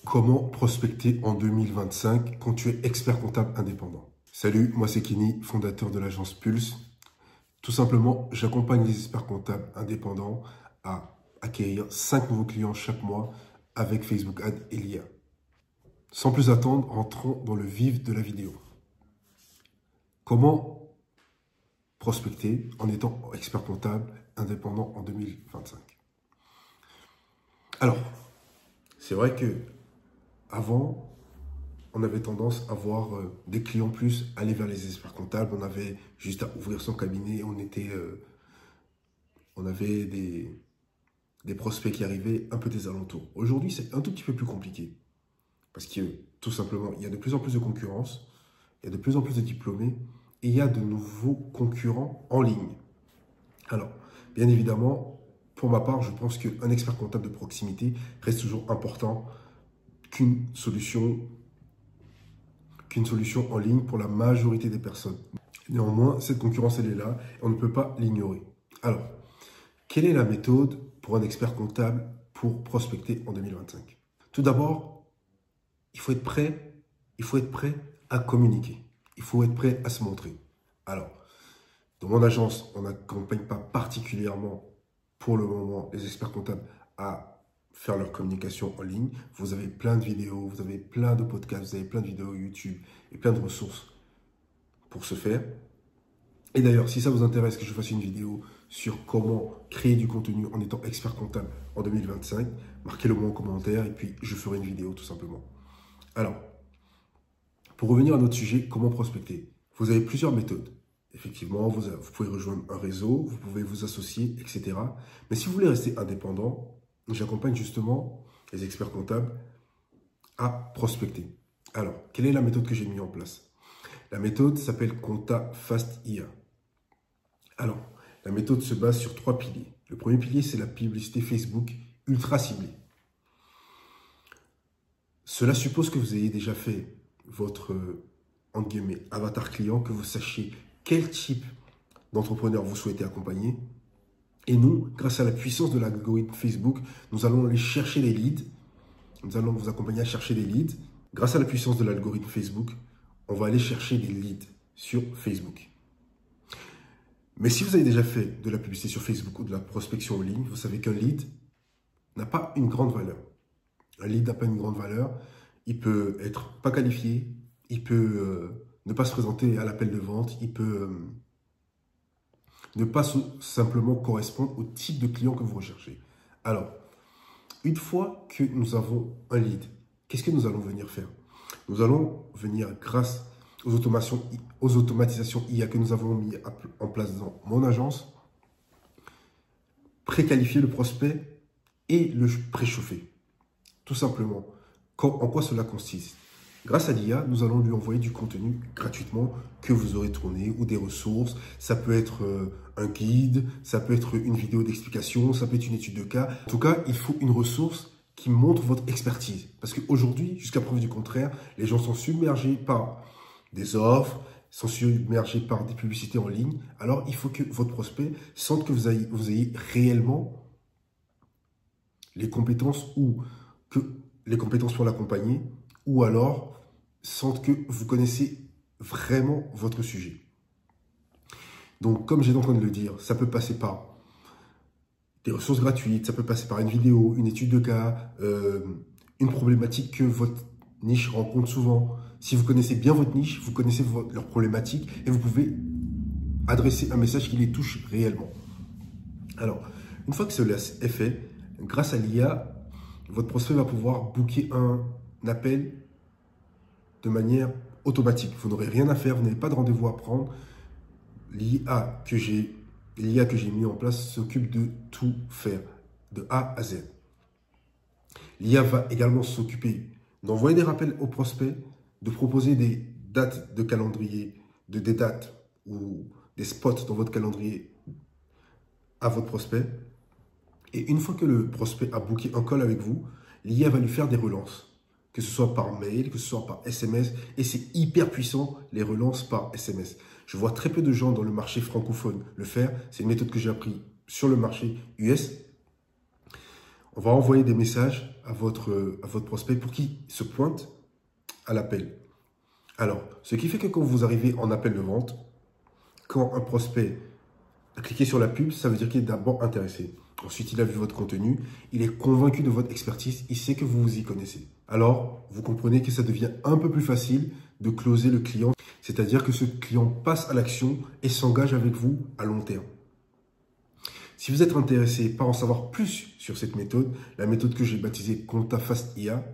Comment prospecter en 2025 quand tu es expert comptable indépendant? Salut, moi c'est Kenny, fondateur de l'agence Pulse. Tout simplement, j'accompagne les experts comptables indépendants à acquérir 5 nouveaux clients chaque mois avec Facebook Ads et l'IA. Sans plus attendre, rentrons dans le vif de la vidéo. Comment prospecter en étant expert comptable indépendant en 2025? Alors, c'est vrai que avant, on avait tendance à voir des clients plus aller vers les experts comptables. On avait juste à ouvrir son cabinet. On avait des prospects qui arrivaient un peu des alentours. Aujourd'hui, c'est un tout petit peu plus compliqué. Parce que, tout simplement, il y a de plus en plus de concurrence. Il y a de plus en plus de diplômés. Et il y a de nouveaux concurrents en ligne. Alors, bien évidemment, pour ma part, je pense qu'un expert comptable de proximité reste toujours important qu'une solution en ligne pour la majorité des personnes. Néanmoins, cette concurrence, elle est là et on ne peut pas l'ignorer. Alors, quelle est la méthode pour un expert comptable pour prospecter en 2025? Tout d'abord, il faut être prêt à communiquer. Il faut être prêt à se montrer. Alors, dans mon agence, on n'accompagne pas particulièrement pour le moment les experts comptables à faire leur communication en ligne. Vous avez plein de vidéos, vous avez plein de podcasts, vous avez plein de vidéos YouTube et plein de ressources pour ce faire. Et d'ailleurs, si ça vous intéresse que je fasse une vidéo sur comment créer du contenu en étant expert comptable en 2025, marquez-le moi en commentaire et puis je ferai une vidéo tout simplement. Alors, pour revenir à notre sujet, comment prospecter? Vous avez plusieurs méthodes. Effectivement, vous pouvez rejoindre un réseau, vous pouvez vous associer, etc. Mais si vous voulez rester indépendant, j'accompagne justement les experts comptables à prospecter. Alors, quelle est la méthode que j'ai mise en place? La méthode s'appelle Compta Fast IA. Alors, la méthode se base sur 3 piliers. Le premier pilier, c'est la publicité Facebook ultra ciblée. Cela suppose que vous ayez déjà fait votre, entre guillemets, avatar client, que vous sachiez quel type d'entrepreneur vous souhaitez accompagner. Et nous, grâce à la puissance de l'algorithme Facebook, nous allons aller chercher les leads. Nous allons vous accompagner à chercher des leads. Grâce à la puissance de l'algorithme Facebook, on va aller chercher des leads sur Facebook. Mais si vous avez déjà fait de la publicité sur Facebook ou de la prospection en ligne, vous savez qu'un lead n'a pas une grande valeur. Un lead n'a pas une grande valeur. Il peut être pas qualifié. Il peut ne pas se présenter à l'appel de vente. Il peut ne pas simplement correspondre au type de client que vous recherchez. Alors, une fois que nous avons un lead, qu'est-ce que nous allons venir faire? Nous allons venir, grâce aux automatisations IA que nous avons mis en place dans mon agence, préqualifier le prospect et le préchauffer. Tout simplement. En quoi cela consiste? Grâce à l'IA, nous allons lui envoyer du contenu gratuitement que vous aurez tourné ou des ressources. Ça peut être un guide, ça peut être une vidéo d'explication, ça peut être une étude de cas. En tout cas, il faut une ressource qui montre votre expertise. Parce qu'aujourd'hui, jusqu'à preuve du contraire, les gens sont submergés par des offres, sont submergés par des publicités en ligne. Alors, il faut que votre prospect sente que vous ayez réellement les compétences pour l'accompagner, ou alors sentent que vous connaissez vraiment votre sujet. Donc, comme j'ai en train de le dire, ça peut passer par des ressources gratuites, ça peut passer par une vidéo, une étude de cas, une problématique que votre niche rencontre souvent. Si vous connaissez bien votre niche, vous connaissez leur problématique et vous pouvez adresser un message qui les touche réellement. Alors, une fois que cela est fait, grâce à l'IA, votre prospect va pouvoir booker un appel de manière automatique. Vous n'aurez rien à faire, vous n'avez pas de rendez-vous à prendre. L'IA que j'ai mis en place s'occupe de tout faire, de A à Z. L'IA va également s'occuper d'envoyer des rappels aux prospects, de proposer des dates de calendrier, des dates ou des spots dans votre calendrier à votre prospect. Et une fois que le prospect a booké un call avec vous, l'IA va lui faire des relances, que ce soit par mail, que ce soit par SMS. Et c'est hyper puissant, les relances par SMS. Je vois très peu de gens dans le marché francophone le faire. C'est une méthode que j'ai appris sur le marché US. On va envoyer des messages à votre prospect pour qu'il se pointe à l'appel. Alors, ce qui fait que quand vous arrivez en appel de vente, quand un prospect a cliqué sur la pub, ça veut dire qu'il est d'abord intéressé. Ensuite, il a vu votre contenu, il est convaincu de votre expertise, il sait que vous vous y connaissez. Alors, vous comprenez que ça devient un peu plus facile de closer le client, c'est-à-dire que ce client passe à l'action et s'engage avec vous à long terme. Si vous êtes intéressé par en savoir plus sur cette méthode, la méthode que j'ai baptisée ContaFast IA,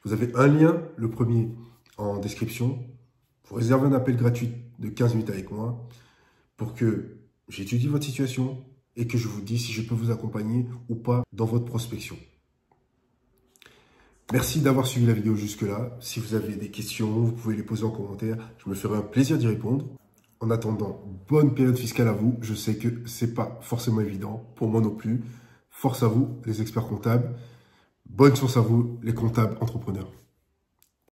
vous avez un lien, le premier en description, pour réserver un appel gratuit de 15 minutes avec moi pour que j'étudie votre situation et que je vous dise si je peux vous accompagner ou pas dans votre prospection. Merci d'avoir suivi la vidéo jusque-là. Si vous avez des questions, vous pouvez les poser en commentaire. Je me ferai un plaisir d'y répondre. En attendant, bonne période fiscale à vous. Je sais que c'est pas forcément évident, pour moi non plus. Force à vous, les experts comptables. Bonne chance à vous, les comptables entrepreneurs.